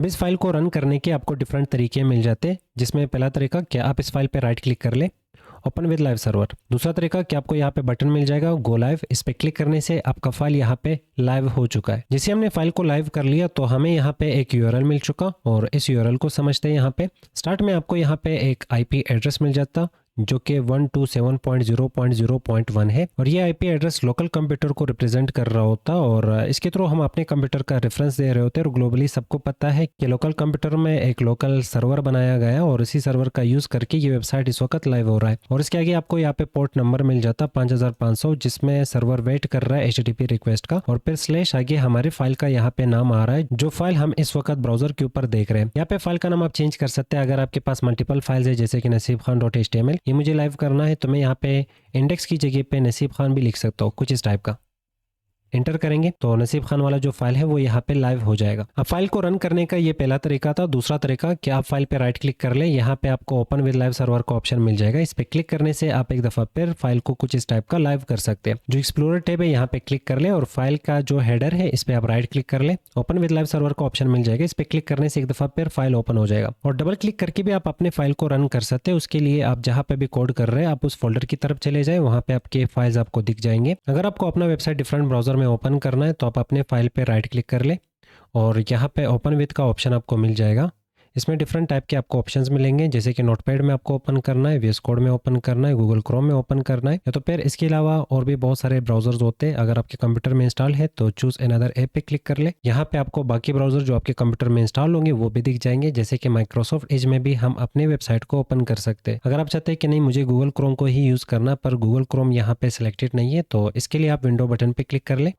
अब इस फाइल को रन करने के आपको डिफरेंट तरीके मिल जाते हैं, जिसमें पहला तरीका क्या आप इस फाइल पे राइट क्लिक कर ले, ओपन विद लाइव सर्वर। दूसरा तरीका कि आपको यहाँ पे बटन मिल जाएगा गो लाइव, इस पे क्लिक करने से आपका फाइल यहाँ पे लाइव हो चुका है। जैसे हमने फाइल को लाइव कर लिया तो हमें यहाँ पे एक यूआरएल मिल चुका और इस यूआरएल को समझते हैं। यहाँ पे स्टार्ट में आपको यहाँ पे एक आईपी एड्रेस मिल जाता जो कि 127.0.0.1 है और ये आईपी एड्रेस लोकल कंप्यूटर को रिप्रेजेंट कर रहा होता और इसके थ्रू हम अपने कंप्यूटर का रेफरेंस दे रहे होते हैं। और ग्लोबली सबको पता है कि लोकल कंप्यूटर में एक लोकल सर्वर बनाया गया और इसी सर्वर का यूज करके ये वेबसाइट इस वक्त लाइव हो रहा है। और इसके आगे आपको यहाँ पे पोर्ट नंबर मिल जाता 5500, जिसमें सर्वर वेट कर रहा है HTTP रिक्वेस्ट का, और फिर स्लैश आगे हमारे फाइल का यहाँ पे नाम आ रहा है जो फाइल हम इस वक्त ब्राउजर के ऊपर देख रहे हैं। यहाँ पे फाइल का नाम आप चेंज कर सकते हैं अगर आपके पास मल्टीपल फाइल्स है, जैसे कि nasibkhan.html। ये मुझे लाइव करना है तो मैं यहाँ पे इंडेक्स की जगह पे नसीब खान भी लिख सकता हूँ, कुछ इस टाइप का। एंटर करेंगे तो नसीब खान वाला जो फाइल है वो यहाँ पे लाइव हो जाएगा। अब फाइल को रन करने का ये पहला तरीका था। दूसरा तरीका कि आप फाइल पे राइट क्लिक कर ले, यहाँ पे आपको ओपन विद लाइव सर्वर का ऑप्शन मिल जाएगा। इस पे क्लिक करने से आप एक दफा फिर फाइल को कुछ इस टाइप का लाइव कर सकते हैं। जो एक्सप्लोरर टैब है यहाँ पे क्लिक कर ले और फाइल का जो हेडर है इस पे आप राइट क्लिक कर ले, ओपन विद लाइव सर्वर का ऑप्शन मिल जाएगा। इस पे क्लिक करने से एक दफा फिर फाइल ओपन हो जाएगा और डबल क्लिक करके भी आप अपने फाइल को रन कर सकते हैं। उसके लिए आप जहाँ पे भी कोड कर रहे हैं आप उस फोल्डर की तरफ चले जाए, वहाँ पे आपके फाइल्स आपको दिख जाएंगे। अगर आपको अपना वेबसाइट डिफरेंट ब्राउजर में ओपन करना है तो आप अपने फाइल पे राइट क्लिक कर ले और यहाँ पे ओपन विद का ऑप्शन आपको मिल जाएगा। इसमें डिफरेंट टाइप के आपको ऑप्शंस मिलेंगे, जैसे कि नोटपैड में आपको ओपन करना है, VS कोड में ओपन करना है, गूगल क्रोम में ओपन करना है, या तो फिर इसके अलावा और भी बहुत सारे ब्राउजर्स होते हैं। अगर आपके कंप्यूटर में इंस्टॉल है तो चूज अनदर ऐप पे क्लिक कर ले। यहाँ पे आपको बाकी ब्राउजर जो आपके कंप्यूटर में इंस्टॉल होंगे वो भी दिख जाएंगे, जैसे कि माइक्रोसॉफ्ट एज में भी हम अपने वेबसाइट को ओपन कर सकते हैं। अगर आप चाहते हैं कि नहीं मुझे गूगल क्रोम को ही यूज करना पर गूगल क्रोम यहाँ पे सिलेक्टेड नहीं है तो इसके लिए आप विंडो बटन पे क्लिक कर ले